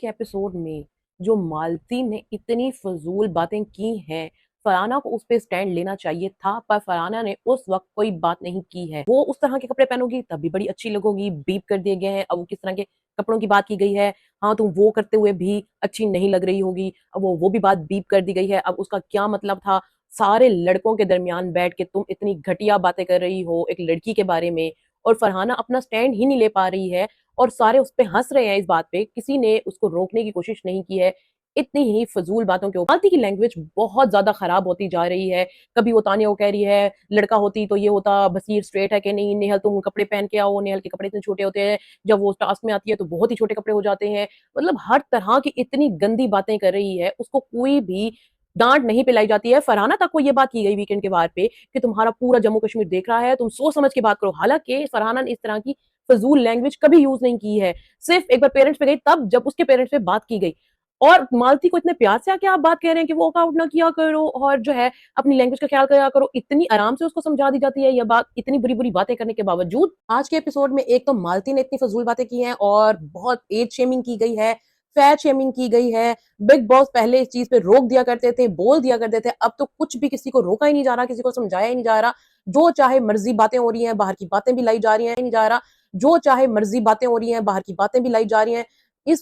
के एपिसोड में जो मालती ने इतनी फजूल बातें की हैं, फरहाना को उस पे स्टैंड लेना चाहिए था, पर फरहाना ने उस वक्त कोई बात नहीं की है। वो उस तरह के कपड़े पहनोगी तब भी बड़ी अच्छी लगोगी। बीप कर दिए गए हैं, अब वो किस तरह के कपड़ों की बात की गई है। हाँ, तुम वो करते हुए भी अच्छी नहीं लग रही होगी। अब वो भी बात बीप कर दी गई है। अब उसका क्या मतलब था? सारे लड़कों के दरमियान बैठ के तुम इतनी घटिया बातें कर रही हो एक लड़की के बारे में, और फरहाना अपना स्टैंड ही नहीं ले पा रही है और सारे उस पे हंस रहे हैं। इस बात पे किसी ने उसको रोकने की कोशिश नहीं की है। इतनी ही फजूल बातों के ऊपर मालती की लैंग्वेज बहुत ज्यादा खराब होती जा रही है। कभी वो तानिया को कह रही है लड़का होती तो ये होता, बसीर स्ट्रेट है कि नहीं, नेहल तुम कपड़े पहन के आओ, नेहल के कपड़े इतने छोटे होते हैं, जब वो टास्क में आती है तो बहुत ही छोटे कपड़े हो जाते हैं। मतलब हर तरह की इतनी गंदी बातें कर रही है, उसको कोई भी डांट नहीं पिलाई जाती है। फरहाना तक को ये बात की गई वीकेंड के बार पे कि तुम्हारा पूरा जम्मू कश्मीर देख रहा है, तुम सोच समझ के बात करो। हालांकि फरहाना ने इस तरह की फजूल लैंग्वेज कभी यूज नहीं की है। सिर्फ एक बार पेरेंट्स पे गई तब जब उसके पेरेंट्स पे बात की गई। और मालती को इतने प्यार से आके आप बात कह रहे हैं कि वो वर्कआउट ना किया करो और जो है अपनी लैंग्वेज का ख्याल करा करो। इतनी आराम से उसको समझा दी जाती है यह बात, इतनी बुरी बुरी बातें करने के बावजूद। आज के एपिसोड में एक तो मालती ने इतनी फजूल बातें की हैं और बहुत एज शेमिंग की गई है, फैट शेमिंग की गई है। बिग बॉस पहले इस चीज पे रोक दिया करते थे, बोल दिया करते थे, अब तो कुछ भी किसी को रोका ही नहीं जा रहा, किसी को समझाया ही नहीं जा रहा। जो चाहे मर्जी बातें हो रही हैं, बाहर की बातें भी लाई जा रही हैं, नहीं जा रहा। जो चाहे मर्जी बातें हो रही हैं, बाहर की बातें भी लाई जा रही हैं। इस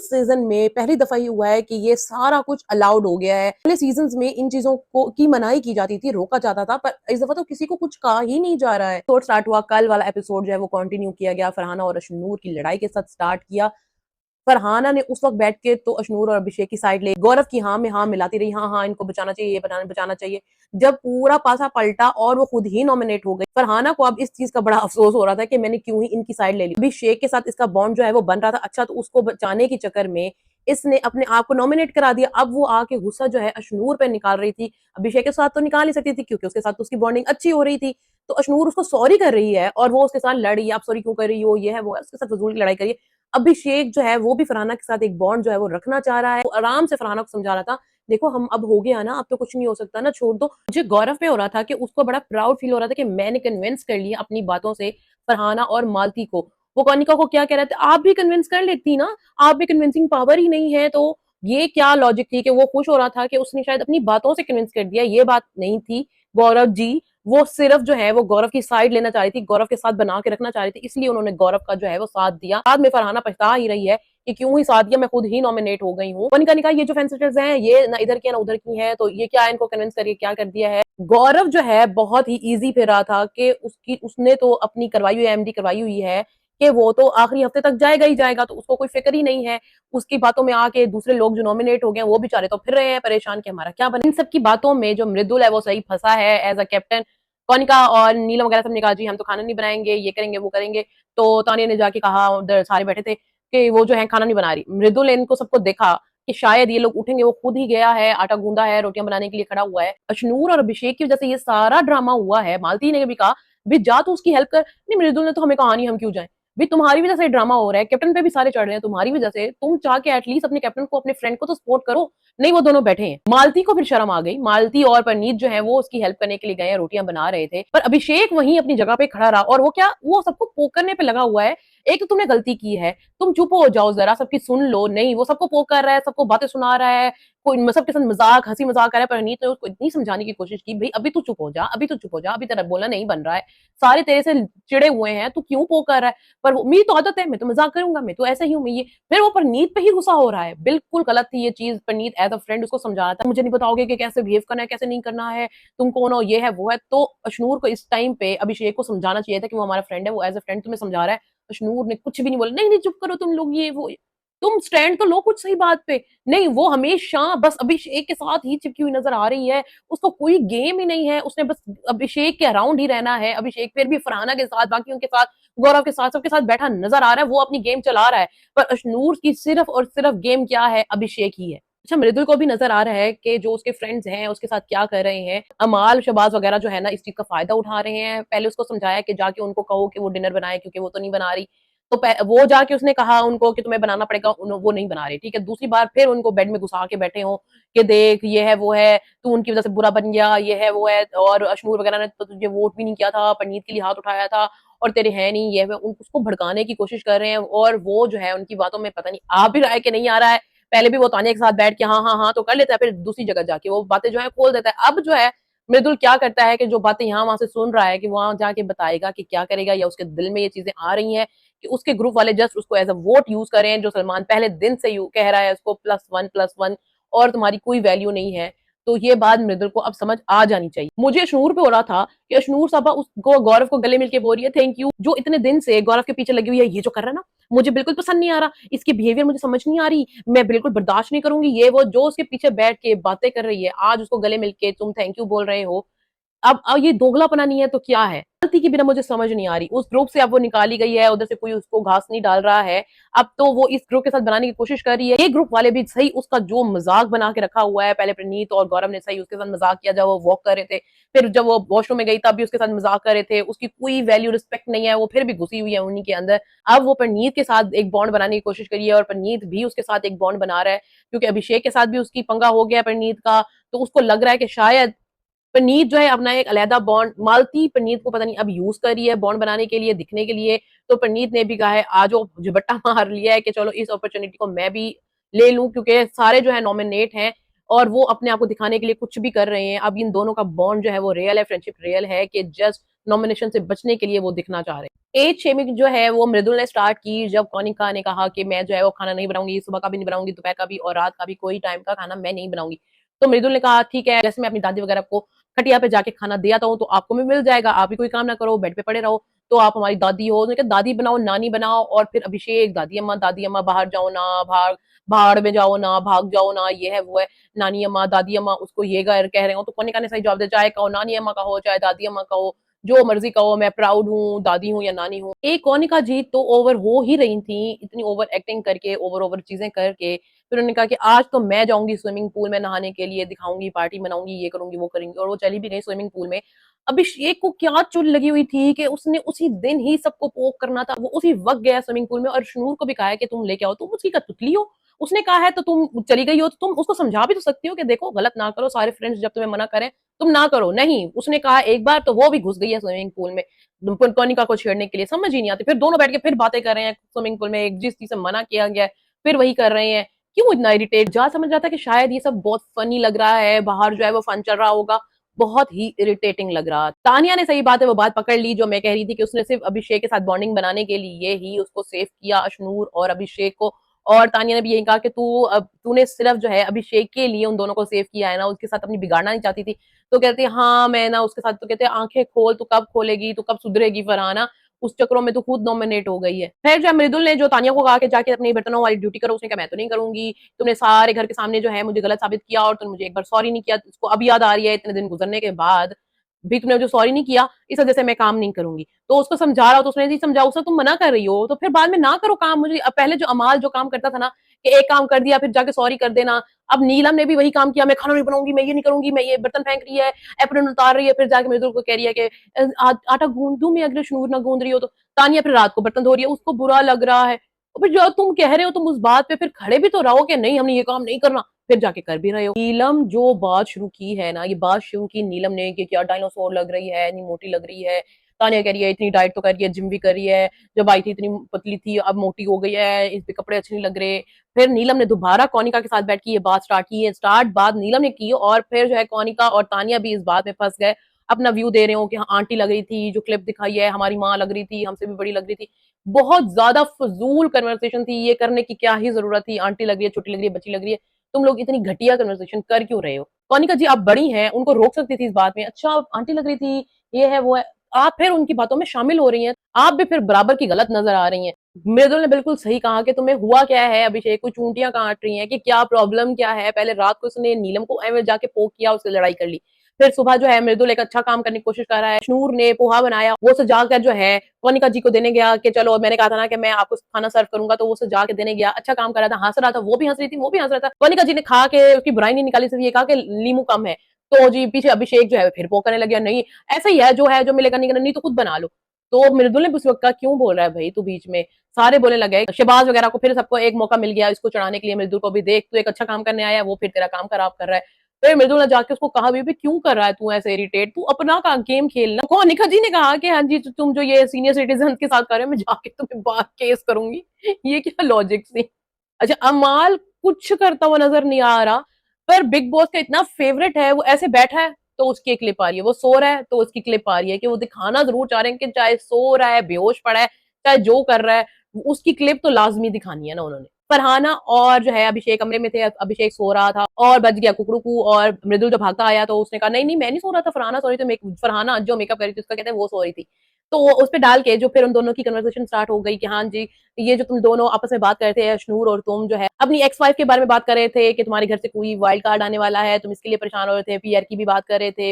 सीजन में पहली दफा ही हुआ है कि ये सारा कुछ अलाउड हो गया है। पहले सीजन्स में इन चीजों को की मनाही की जाती थी, रोका जाता था, पर इस दफा तो किसी को कुछ कहा ही नहीं जा रहा है। एपिसोड स्टार्ट हुआ, कल वाला एपिसोड जो है वो कंटिन्यू किया गया, फरहाना और अशनूर की लड़ाई के साथ स्टार्ट किया। फरहाना ने उस वक्त बैठ के तो अशनूर और अभिषेक की साइड ले, गौरव की हाँ में हाँ मिलाती रही, हाँ हाँ इनको बचाना चाहिए, ये बचाना चाहिए। जब पूरा पासा पलटा और वो खुद ही नॉमिनेट हो गई, फरहाना को अब इस चीज का बड़ा अफसोस हो रहा था कि मैंने क्यों ही इनकी साइड ले ली। अभिषेक के साथ इसका बॉन्ड जो है वो बन रहा था अच्छा, तो उसको बचाने के चक्कर में इसने अपने आप को नॉमिनेट करा दिया। अब वो आके गुस्सा जो है अशनूर पे निकाल रही थी। अभिषेक के साथ तो निकाल नहीं सकती थी क्योंकि उसके साथ तो उसकी बॉन्डिंग अच्छी हो रही थी। तो अशनूर उसको सॉरी कर रही है और वो उसके साथ लड़ रही है, आप सॉरी क्यों कर रही हो, ये है वो है, उसके साथ फजूल की लड़ाई करिए। अभिषेक जो है वो भी फरहाना के साथ एक बॉन्ड जो है वो रखना चाह रहा है। वो आराम से फरहाना को समझा रहा था, देखो हम अब हो गया ना, अब तो कुछ नहीं हो सकता ना, छोड़ दो। मुझे गौरव पे हो रहा था कि उसको बड़ा प्राउड फील हो रहा था कि मैंने कन्विंस कर लिया अपनी बातों से फरहाना और मालती को। वो कनिका को क्या कह रहे थे, आप भी कन्विंस कर लेती ना, आप भी कन्विंसिंग पावर ही नहीं है। तो ये क्या लॉजिक थी कि वो खुश हो रहा था कि उसने शायद अपनी बातों से कन्विंस कर दिया? ये बात नहीं थी गौरव जी। वो सिर्फ जो है वो गौरव की साइड लेना चाह रही थी, गौरव के साथ बना के रखना चाह रही थी, इसलिए उन्होंने गौरव का जो है वो साथ दिया। बाद में फरहाना पछता ही रही है कि क्यों ही साथ दिया, मैं खुद ही नॉमिनेट हो गई हूँ। कनिका ने कहा ये जो फैंसिटर्स हैं ये ना इधर की ना उधर की हैं, तो ये क्या इनको कन्विंस करके क्या कर दिया है। गौरव जो है बहुत ही इजी पे रहा था कि उसने तो अपनी करवाई हुई एमडी करवाई हुई है कि वो तो आखिरी हफ्ते तक जाएगा ही जाएगा, तो उसको कोई फिक्र ही नहीं है। उसकी बातों में आके दूसरे लोग जो नॉमिनेट हो गए वो बेचारे तो फिर रहे हैं परेशान कि हमारा क्या बने। इन सब की बातों में जो मृदुल है वो सही फंसा है एज अ कैप्टन। कौनिका और नीलम वगैरह सबने कहा जी हम तो खाना नहीं बनाएंगे, ये करेंगे वो करेंगे। तो तानिया ने जाके कहा, उधर सारे बैठे थे, कि वो जो है खाना नहीं बना रही। मृदुल ने इनको सबको देखा कि शायद ये लोग उठेंगे, वो खुद ही गया है, आटा गूंदा है, रोटियां बनाने के लिए खड़ा हुआ है। अशनूर और अभिषेक की वजह से ये सारा ड्रामा हुआ है। मालती ने भी कहा भी जा तू उसकी हेल्प कर। नहीं, मृदुल ने तो हमें कहा नहीं हम क्यों जाए, भी तुम्हारी वजह से ड्रामा हो रहा है, कैप्टन पे भी सारे चढ़ रहे हैं तुम्हारी वजह से, तुम चाह के एटलीस्ट अपने कैप्टन को अपने फ्रेंड को तो सपोर्ट करो। नहीं, वो दोनों बैठे हैं। मालती को फिर शर्म आ गई। मालती और परनीत जो है वो उसकी हेल्प करने के लिए गए, रोटियां बना रहे थे, पर अभिषेक वहीं अपनी जगह पे खड़ा रहा और वो क्या, वो सबको पोक करने पे लगा हुआ है। एक तो तुमने गलती की है, तुम चुप हो जाओ जरा, सबकी सुन लो। नहीं, वो सबको पोक कर रहा है, सबको बातें सुना रहा है, कोई सबके साथ मजाक हंसी मजाक कर रहा है। परनीत ने उसको इतनी समझाने की कोशिश की, भाई अभी तू चुप हो जा, अभी तू चुप हो जा, अभी तेरा बोलना नहीं बन रहा है, सारे तेरे से चिड़े हुए हैं, तू क्यों पोक कर रहा है। पर मेरी तो आदत है, मैं तो मजाक करूंगा, मैं तो ऐसा ही हूँ, मैं ये। फिर वो परनीत पे ही गुस्सा हो रहा है। बिल्कुल गलत थी ये चीज। परनीत एज अ फ्रेंड उसको समझा रहा था, मुझे नहीं बताओगे कि कैसे बिहेव करना है, कैसे नहीं करना है, तुम कौन हो, ये है वो है। तो अशनूर को इस टाइम पे अभिषेक को समझाना चाहिए था कि वो हमारा फ्रेंड है, वो एज अ फ्रेंड तुम्हें समझा रहा है। अशनूर ने कुछ भी नहीं बोला, नहीं नहीं चुप करो तुम लोग, ये वो, तुम स्टैंड तो लो कुछ सही बात पे। नहीं, वो हमेशा बस अभिषेक के साथ ही चिपकी हुई नजर आ रही है, उसको कोई गेम ही नहीं है, उसने बस अभिषेक के अराउंड ही रहना है। अभिषेक फिर भी फरहाना के साथ, बाकी उनके साथ, गौरव के साथ, सबके साथ बैठा नजर आ रहा है, वो अपनी गेम चला रहा है। पर अशनूर की सिर्फ और सिर्फ गेम क्या है, अभिषेक ही है। अच्छा, मृदुल को भी नजर आ रहा है कि जो उसके फ्रेंड्स हैं उसके साथ क्या कर रहे हैं। अमाल शबाज वगैरह जो है ना इस चीज का फायदा उठा रहे हैं। पहले उसको समझाया कि जाके उनको कहो कि वो डिनर बनाए क्योंकि वो तो नहीं बना रही। तो वो जाके उसने कहा उनको कि तुम्हें बनाना पड़ेगा, वो नहीं बना रही, ठीक है। दूसरी बार फिर उनको बेड में घुसा के बैठे हो कि देख ये है वो है, तू उनकी वजह से बुरा बन गया, ये है वो है, और अशनूर वगैरह ने तो तुझे वोट भी नहीं किया था, पंनीत के लिए हाथ उठाया था, और तेरे हैं नहीं, ये है, उसको भड़काने की कोशिश कर रहे हैं। और वो जो है उनकी बातों में पता नहीं आ भी रहा है कि नहीं आ रहा है। पहले भी वो तानिया के साथ बैठ के हाँ हाँ हाँ तो कर लेता है, फिर दूसरी जगह जाके वो बातें जो है खोल देता है। अब जो है मृदुल क्या करता है कि जो बातें यहाँ वहां से सुन रहा है कि वहां जाके बताएगा कि क्या करेगा, या उसके दिल में ये चीजें आ रही हैं कि उसके ग्रुप वाले जस्ट उसको एज अ वोट यूज करें, जो सलमान पहले दिन से कह रहा है उसको +1 और तुम्हारी कोई वैल्यू नहीं है। तो ये बात मृदुल को अब समझ आ जानी चाहिए। मुझे अशनूर पे हो रहा था कि अशनूर साहबा उसको गौरव को गले मिलके बोल रही है थैंक यू, जो इतने दिन से गौरव के पीछे लगी हुई है, ये जो कर रहा है ना मुझे बिल्कुल पसंद नहीं आ रहा, इसकी बिहेवियर मुझे समझ नहीं आ रही, मैं बिल्कुल बर्दाश्त नहीं करूंगी, ये वो जो उसके पीछे बैठ के बातें कर रही है, आज उसको गले मिलके तुम थैंक यू बोल रहे हो। अब ये दोगलापना नहीं है तो क्या है? गलती के बिना मुझे समझ नहीं आ रही। उस ग्रुप से अब वो निकाली गई है, उधर से कोई उसको घास नहीं डाल रहा है। अब तो वो इस ग्रुप के साथ बनाने की कोशिश कर रही है। ये ग्रुप वाले भी सही उसका जो मजाक बना के रखा हुआ है, पहले प्रणीत और गौरव ने सही उसके साथ मजाक किया जब वो वॉक कर रहे थे, फिर जब वो वॉशरूम में गई तब भी उसके साथ मजाक कर रहे थे, उसकी कोई वैल्यू रिस्पेक्ट नहीं है, वो फिर भी घुसी हुई है उन्हीं के अंदर। अब वो प्रणीत के साथ एक बॉन्ड बनाने की कोशिश करी है और प्रणीत भी उसके साथ एक बॉन्ड बना रहा है, क्योंकि अभिषेक के साथ भी उसकी पंगा हो गया प्रणीत का। तो उसको लग रहा है कि शायद पनीत जो है अपना एक अलहदा बॉन्ड, मालती पनीत को पता नहीं अब यूज कर रही है बॉन्ड बनाने के लिए, दिखने के लिए। तो पनीत ने भी कहा है आज वो झपट्टा मार लिया है कि चलो इस अपॉर्चुनिटी को मैं भी ले लूं, क्योंकि सारे जो है नॉमिनेट हैं और वो अपने आप को दिखाने के लिए कुछ भी कर रहे हैं। अब इन दोनों का बॉन्ड जो है वो रियल है, फ्रेंडशिप रियल है, कि जस्ट नॉमिनेशन से बचने के लिए वो दिखना चाह रहे हैं। एज शेमिंग जो है वो मृदुल ने स्टार्ट की जब कौनिका ने कहा कि मैं जो है वो खाना नहीं बनाऊंगी, सुबह का भी नहीं बनाऊंगी, दोपहर का भी और रात का भी, कोई टाइम का खाना मैं नहीं बनाऊंगी। तो मृदुल ने कहा ठीक है, जैसे मैं अपनी दादी वगैरह को खटिया पे जाके खाना दे आता हूँ तो आपको भी मिल जाएगा, आप भी कोई काम ना करो, बेड पे पड़े रहो, तो आप हमारी दादी हो। तो दादी बनाओ, नानी बनाओ। और फिर अभिषेक दादी अम्मा बाहर जाओ ना, भाड़ में जाओ ना, भाग जाओ ना, ये है वो है, नानी अम्मा दादी अम्मा उसको ये कह रहे हो तो कौन ने सही जवाब दे, चाहे कहो नानी अम्मा का हो चाहे दादी अम्मा का हो, जो मर्जी कहो, मैं प्राउड हूँ, दादी हूँ या नानी हूँ। एक कौनिका जीत तो ओवर हो ही रही थी, इतनी ओवर एक्टिंग करके, ओवर चीजें करके। फिर उन्होंने कहा कि आज तो मैं जाऊंगी स्विमिंग पूल में नहाने के लिए, दिखाऊंगी, पार्टी मनाऊंगी, ये करूंगी वो करेंगी, और वो चली भी गई स्विमिंग पूल में। अभिषेक को क्या चुल लगी हुई थी कि उसने उसी दिन ही सबको पोक करना था, वो उसी वक्त गया स्विमिंग पूल में और शनूर को भी कहा है कि तुम लेके आओ, तुम उसकी कठपुतली हो, उसने कहा है तो तुम चली गई हो, तो तुम उसको समझा भी तो सकती हो कि देखो गलत ना करो, सारे फ्रेंड्स जब तुम्हें मना करें तुम ना करो। नहीं, उसने कहा एक बार तो वो भी घुस गई है स्विमिंग पूल में कनिका को छेड़ने के लिए, समझ ही नहीं आती। फिर दोनों बैठ के फिर बातें कर रहे हैं स्विमिंग पूल में, एक जिस चीज से मना किया गया है फिर वही कर रहे हैं। क्यों इतना इरिटेट? जा समझ रहा था कि शायद ये सब बहुत फनी लग रहा है, बाहर जो है वो फन चल रहा होगा, बहुत ही इरिटेटिंग लग रहा। तानिया ने सही बात है वो बात पकड़ ली जो मैं कह रही थी कि उसने सिर्फ अभिषेक के साथ बॉन्डिंग बनाने के लिए ही उसको सेव किया, अशनूर और अभिषेक को। और तानिया ने भी यही कहा कि तूने सिर्फ जो है अभिषेक के लिए उन दोनों को सेव किया है ना, उसके साथ अपनी बिगाड़ना नहीं चाहती थी। तो कहते हैं हाँ मैं ना उसके साथ, तो कहते हैं आंखें खोल, तू कब खोलेगी, तू कब सुधरेगी फरहाना, उस चक्रों में तो खुद नॉमिनेट हो गई है। फिर जो मृदुल ने जो तानिया को कहा कि जाके अपने बर्तनों वाली ड्यूटी करो, उसने कहा मैं तो नहीं करूंगी, तुमने सारे घर के सामने जो है मुझे गलत साबित किया और तुमने मुझे एक बार सॉरी नहीं किया, उसको अब याद आ रही है इतने दिन गुजरने के बाद भी तुमने मुझे सॉरी नहीं किया, इस वजह से मैं काम नहीं करूंगी। तो उसको समझा रहा हो तो उसने नहीं समझा, उसने तुम मना कर रही हो तो फिर बाद में ना करो काम। मुझे पहले जो अमाल जो काम करता था ना कि एक काम कर दिया फिर जाके सॉरी कर देना, अब नीलम ने भी वही काम किया, मैं खाना नहीं बनाऊंगी, मैं ये नहीं करूंगी, मैं ये बर्तन फेंक रही है, एप्रन उतार रही है, फिर जाके मृदुल को कह रही है कि आटा गूंद दूं मैं अगर शनूर ना गूंद रही हो तो। तानिया फिर रात को बर्तन धो रही है, उसको बुरा लग रहा है। फिर जो तुम कह रहे हो तुम उस बात पे फिर खड़े भी तो रहो कि नहीं हमने ये काम नहीं करना, फिर जाके कर भी रहे हो। नीलम जो बात शुरू की है ना, ये बात शुरू की नीलम ने कि क्या डायनासोर लग रही है, इतनी मोटी लग रही है। तानिया कह रही है इतनी डाइट तो कर रही है, जिम भी कर रही है, जब आई थी इतनी पतली थी अब मोटी हो गई है, इस पे कपड़े अच्छे नहीं लग रहे। फिर नीलम ने दोबारा कौनिका के साथ बैठ के ये बात स्टार्ट की है, स्टार्ट बात नीलम ने की और फिर जो है कौनिका और तानिया भी इस बात में फंस गए, अपना व्यू दे रहे हो कि हाँ आंटी लग रही थी, जो क्लिप दिखाई है हमारी माँ लग रही थी, हमसे भी बड़ी लग रही थी। बहुत ज्यादा फजूल कन्वर्सेशन थी, ये करने की क्या ही जरूरत थी, आंटी लग रही है, छोटी लग रही है, बच्ची लग रही है, तुम लोग इतनी घटिया कन्वर्सेशन कर क्यों रहे हो? कौनिका जी आप बड़ी हैं, उनको रोक सकती थी इस बात में, अच्छा आंटी लग रही थी, ये है वो है, आप फिर उनकी बातों में शामिल हो रही हैं, आप भी फिर बराबर की गलत नजर आ रही हैं। मृदुल ने बिल्कुल सही कहा कि तुम्हें हुआ क्या है अभिषेक, कोई चूंटियां काट रही हैं कि क्या प्रॉब्लम क्या है? पहले रात को उसने नीलम को एवं जाके पोक किया, उससे लड़ाई कर ली, फिर सुबह जो है मृदुल एक अच्छा काम करने की कोशिश कर रहा है, शनूर ने पोहा बनाया, वो सजा कर जो है कौनिका जी को देने गया कि चलो मैंने कहा था ना कि मैं आपको खाना सर्व करूंगा, तो वो सजा के देने गया, अच्छा काम कर रहा था, हंस रहा था, वो भी हंस रही थी, वो भी हंस रहा था। कौनिका जी ने खा के उसकी बुराई नहीं निकाली, सिर्फ ये कहा कि लीमू कम है। तो जी पीछे अभिषेक जो है फिर पोक करने लग गया, नहीं ऐसा ही है, जो मिलेगा नहीं करना, नहीं तो खुद बना लो। तो मृदुल ने उस वक्त कहा क्यों बोल रहा है भाई तू बीच में? सारे बोलने लगे, शहबाज वगैरह को फिर सबको एक मौका मिल गया इसको चढ़ाने के लिए, मृदुल को भी देख तू एक अच्छा काम करने आया है, वो फिर तेरा काम खराब कर रहा है। फिर मृदुल ने जाके उसको कहा, "बेबी क्यों कर रहा है तू ऐसे इरिटेट? तू अपना का गेम खेलना।" कोनिका जी ने कहा कि हाँ जी, तुम जो ये सीनियर सिटीजन के साथ कर रहे हो, मैं जाके तुम्हें बाहर केस करूँगी। ये क्या लॉजिक थी? अच्छा, अमाल कुछ करता हुआ नज़र नहीं आ रहा, पर बिग बॉस का इतना फेवरेट है, वो ऐसे बैठा है, तो उसकी एक क्लिप आ रही है, वो सो रहा है, तो उसकी क्लिप आ रही है कि वो दिखाना ज़रूर चाह रहे हैं कि चाहे सो रहा है, बेहोश पड़ा है, चाहे जो कर रहा है, उसकी क्लिप तो लाज़मी दिखानी है ना उन्होंने। फरहाना और जो है अभिषेक कमरे में थे, अभिषेक सो रहा था और बज गया कुकड़ू और मृदुल जब भागता आया तो उसने कहा, "नहीं, नहीं, मैं नहीं सो रहा था, फरहाना सो रही थी।" फरहाना जो मेकअप कर रही थी, उसका कहते हैं वो सो रही थी। तो उस पे डाल के जो फिर उन दोनों की कन्वर्सेशन स्टार्ट हो गई कि हाँ जी, ये जो तुम दोनों आपस में बात कर रहे थे, अशनूर और तुम जो है अपनी एक्स वाइफ के बारे में बात कर रहे थे कि तुम्हारे घर से कोई वाइल्ड कार्ड आने वाला है, तुम इसके लिए परेशान हो रहे थे, पीआर की भी बात कर रहे थे।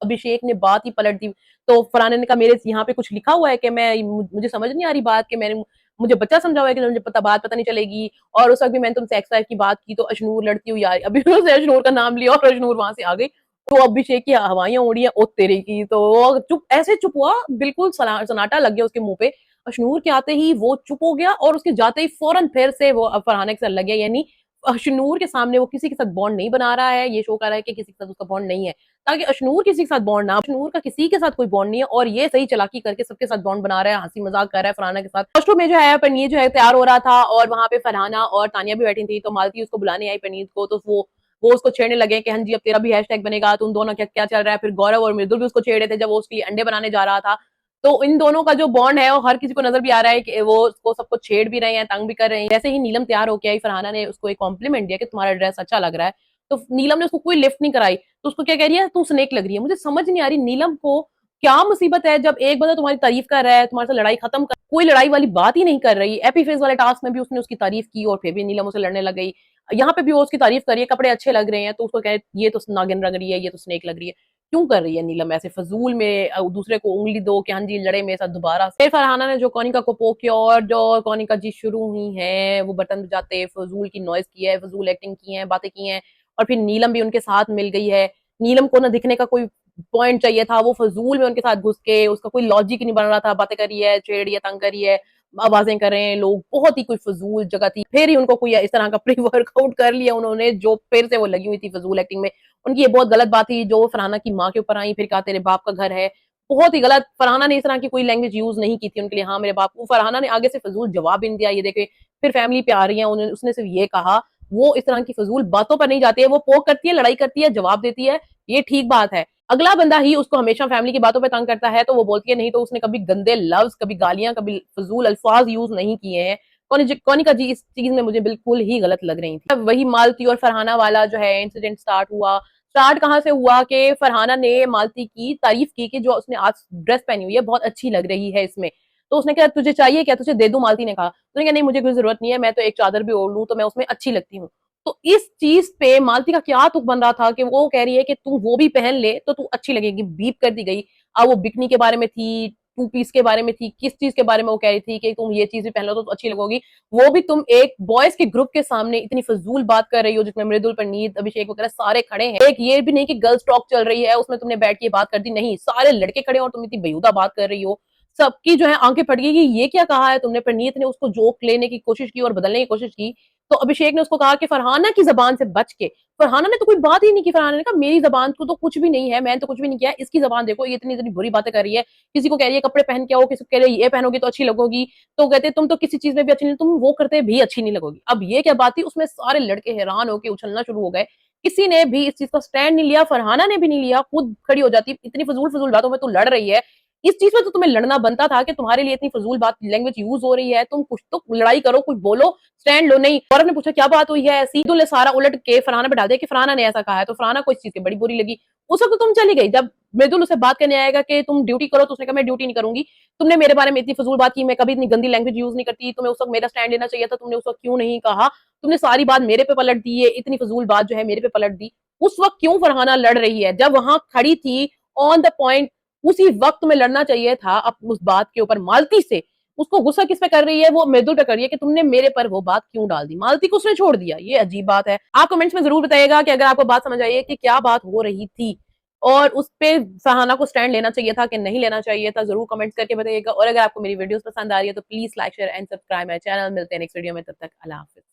अभिषेक ने बात ही पलट दी। तो फरहाना ने कहा, मेरे यहाँ पे कुछ लिखा हुआ है कि मुझे समझ नहीं आ रही बात कि मैंने मुझे बच्चा समझा हुआ है कि मुझे बात पता नहीं चलेगी। और उस वक्त भी मैंने तुमसे एक्स वाइफ की बात की तो अशनूर लड़ती हुई आ रही, अभी उसने अशनूर का नाम लिया और अशनूर वहां से आ गई। तो अभिषेक की हवाइयां उड़ी हैं ओ तेरे की, तो वो चुप, ऐसे चुप हुआ, बिल्कुल सन्नाटा लग गया उसके मुंह पे। अशनूर के आते ही वो चुप हो गया और उसके जाते ही फौरन फिर से वो फरहाना के साथ लग गया। यानी अशनूर के सामने वो किसी के साथ बॉन्ड नहीं बना रहा है, ये शो कर रहा है कि किसी के साथ उसका बॉन्ड नहीं है, ताकि अशनूर किसी के साथ बॉन्ड ना, अशनूर का किसी के साथ कोई बॉन्ड नहीं है और ये सही चालाकी करके सबके साथ बॉन्ड बना रहा है, हंसी मजाक कर रहा है फरहाना के साथ। फर्स्ट में जो है पनीर जो है तैयार हो रहा था और वहां पे फरहाना और तानिया भी बैठी थी, तो मालती उसको बुलाने आई पनीर को, तो वो उसको छेड़ने लगे कि हाँ जी अब तेरा भी हैशटैग बनेगा, तुम दोनों क्या क्या चल रहा है। फिर गौरव और मृदुल भी उसको छेड़े थे जब वो उसकी अंडे बनाने जा रहा था। तो इन दोनों का जो बॉन्ड है वो हर किसी को नजर भी आ रहा है कि वो उसको सबको छेड़ भी रहे हैं, तंग भी कर रहे हैं। जैसे ही नीलम तैयार होके आई, फरहाना ने उसको एक कॉम्प्लीमेंट दिया कि तुम्हारा ड्रेस अच्छा लग रहा है, तो नीलम ने उसको कोई लिफ्ट नहीं कराई, तो उसको क्या कह रही है, तू स्नेक लग रही है। मुझे समझ नहीं आ रही नीलम को क्या मुसीबत है, जब एक बंदा तुम्हारी तारीफ कर रहा है, तुम्हारे साथ लड़ाई खत्म कर, कोई लड़ाई वाली बात ही नहीं कर रही। एपी फेस वाले टास्क में भी उसने उसकी तारीफ की और फिर भी नीलम उसे लड़ने लग गई। यहाँ पे भी वो उसकी तारीफ करिए, कपड़े अच्छे लग रहे हैं, तो उसको कहे ये तो नागिन लग रही है, ये तो स्नेक लग रही है। क्यों कर रही है नीलम ऐसे फजूल में दूसरे को उंगली दो कि हाँ जी लड़े मेरे साथ दोबारा। फिर फरहाना ने जो कोनिका को पोक किया और जो कोनिका जी शुरू हुई है वो बटन बजाते फजूल की नॉइज की है, फजूल एक्टिंग की है, बातें की हैं और फिर नीलम भी उनके साथ मिल गई है। नीलम को ना दिखने का कोई पॉइंट चाहिए था, वो फजूल में उनके साथ घुस के, उसका कोई लॉजिक ही नहीं बन रहा था, बातें करी है, छेड़ रही है, तंग करी है, आवाजें कर रहे हैं लोग, बहुत ही कोई फजूल जगह थी। फिर ही उनको कोई इस तरह का प्री वर्कआउट कर लिया उन्होंने, जो फिर से वो लगी हुई थी फजूल एक्टिंग में। उनकी ये बहुत गलत बात थी जो फरहाना की माँ के ऊपर आई, फिर कहा तेरे बाप का घर है, बहुत ही गलत। फरहाना ने इस तरह की कोई लैंग्वेज यूज नहीं की थी उनके लिए, हाँ मेरे बाप को। फरहाना ने आगे से फजूल जवाब भी नहीं दिया, ये देखे फिर फैमिली पे आ रही है, उसने सिर्फ ये कहा। वो इस तरह की फजूल बातों पर नहीं जाती है, वो पोक करती है, लड़ाई करती है, जवाब देती है, ये ठीक बात है। अगला बंदा ही उसको हमेशा फैमिली की बातों पे तंग करता है तो वो बोलती है नहीं, तो उसने कभी गंदे लफ्ज, कभी गालियां, कभी फजूल अल्फाज यूज नहीं किए हैं। कोनिका जी इस चीज में मुझे बिल्कुल ही गलत लग रही थी। वही मालती और फरहाना वाला जो है इंसिडेंट स्टार्ट हुआ। स्टार्ट कहाँ से हुआ कि फरहाना ने मालती की तारीफ की कि जो उसने आज ड्रेस पहनी हुई है बहुत अच्छी लग रही है इसमें। तो उसने कहा तुझे चाहिए क्या, तुझे दे दूं? मालती ने कहा, उसने कहा नहीं मुझे कोई जरूरत नहीं है, मैं तो एक चादर भी ओढ़ लूं तो मैं उसमें अच्छी लगती हूँ। तो इस चीज पे मालती का क्या तुक बन रहा था कि वो कह रही है कि तू वो भी पहन ले तो तू अच्छी लगेगी, बीप कर दी गई। अब वो बिकनी के बारे में थी, टू पीस के बारे में थी, किस चीज के बारे में वो कह रही थी कि तुम ये चीज भी पहन लो तो अच्छी लगोगी। वो भी तुम एक बॉयज के ग्रुप के सामने इतनी फजूल बात कर रही हो जिसमें मृदुल, परनीत, अभिषेक वगैरह सारे खड़े हैं। एक ये भी नहीं कि गर्ल्स टॉक चल रही है उसमें तुमने बैठ के बात कर दी, नहीं सारे लड़के खड़े और तुम इतनी बेहुदा बात कर रही हो। सबकी जो है आंखें फट गई कि ये क्या कहा है तुमने। परनीत ने उसको जोक लेने की कोशिश की और बदलने की कोशिश की, तो अभिषेक ने उसको कहा कि फरहाना की जबान से बच के। फरहाना ने तो कोई बात ही नहीं की, फरहाना ने कहा मेरी जबान को तो कुछ भी नहीं है, मैंने तो कुछ भी नहीं किया, इसकी जबान देखो ये इतनी इतनी बुरी बातें कर रही है, किसी को कह रही है कपड़े पहन के आओ, किसी को कह रही है ये पहनोगी तो अच्छी लगोगी, तो कहते तुम तो किसी चीज में भी अच्छी नहीं, तुम वो करते भी अच्छी नहीं लगोगी। अब ये क्या बात थी, उसमें सारे लड़के हैरान होकर उछलना शुरू हो गए। किसी ने भी इस चीज का स्टैंड नहीं लिया, फरहाना ने भी नहीं लिया, खुद खड़ी हो जाती, इतनी फजूल फजूल बातों में तू लड़ रही है, इस चीज में तो तुम्हें लड़ना बनता था कि तुम्हारे लिए इतनी फजूल बात लैंग्वेज यूज हो रही है, तुम कुछ तो लड़ाई करो, कुछ बोलो, स्टैंड लो। नहीं, गौरव ने पूछा क्या बात हुई है ऐसी, तो सारा उलट के फरहाना पे डाल दिया कि फरहाना ने ऐसा कहा है, तो फरहाना को इस चीज की बड़ी बुरी लगी। उस वक्त तो तुम चली गई, जब मृदुल उसे बात करने आएगा कि तुम ड्यूटी करो, तो उसने कहा मैं ड्यूटी नहीं करूंगी, तुमने मेरे बारे में इतनी फजूल बात की, मैं कभी इतनी गंदी लैंग्वेज यूज नहीं करती, तुम्हें उस वक्त मेरा स्टैंड लेना चाहिए था, तुमने उस वक्त क्यों नहीं कहा, तुमने सारी बात मेरे पे पलट दी है, इतनी फजूल बात जो है मेरे पे पलट दी। उस वक्त क्यों फरहाना लड़ रही है जब वहां खड़ी थी ऑन द पॉइंट, उसी वक्त में लड़ना चाहिए था अब उस बात के ऊपर मालती से। उसको गुस्सा किस पे कर रही है, वो मृदुल पे कर रही है कि तुमने मेरे पर वो बात क्यों डाल दी, मालती को उसने छोड़ दिया, ये अजीब बात है। आप कमेंट्स में जरूर बताइएगा कि अगर आपको बात समझ आई है कि क्या बात हो रही थी और उस पे फरहाना को स्टैंड लेना चाहिए था कि नहीं लेना चाहिए था, जरूर कमेंट्स करके बताइएगा। और अगर आपको मेरी वीडियोस पसंद आ रही है तो please like share and subscribe my channel. मिलते हैं नेक्स्ट वीडियो में, तब तक अल्लाह हाफिज।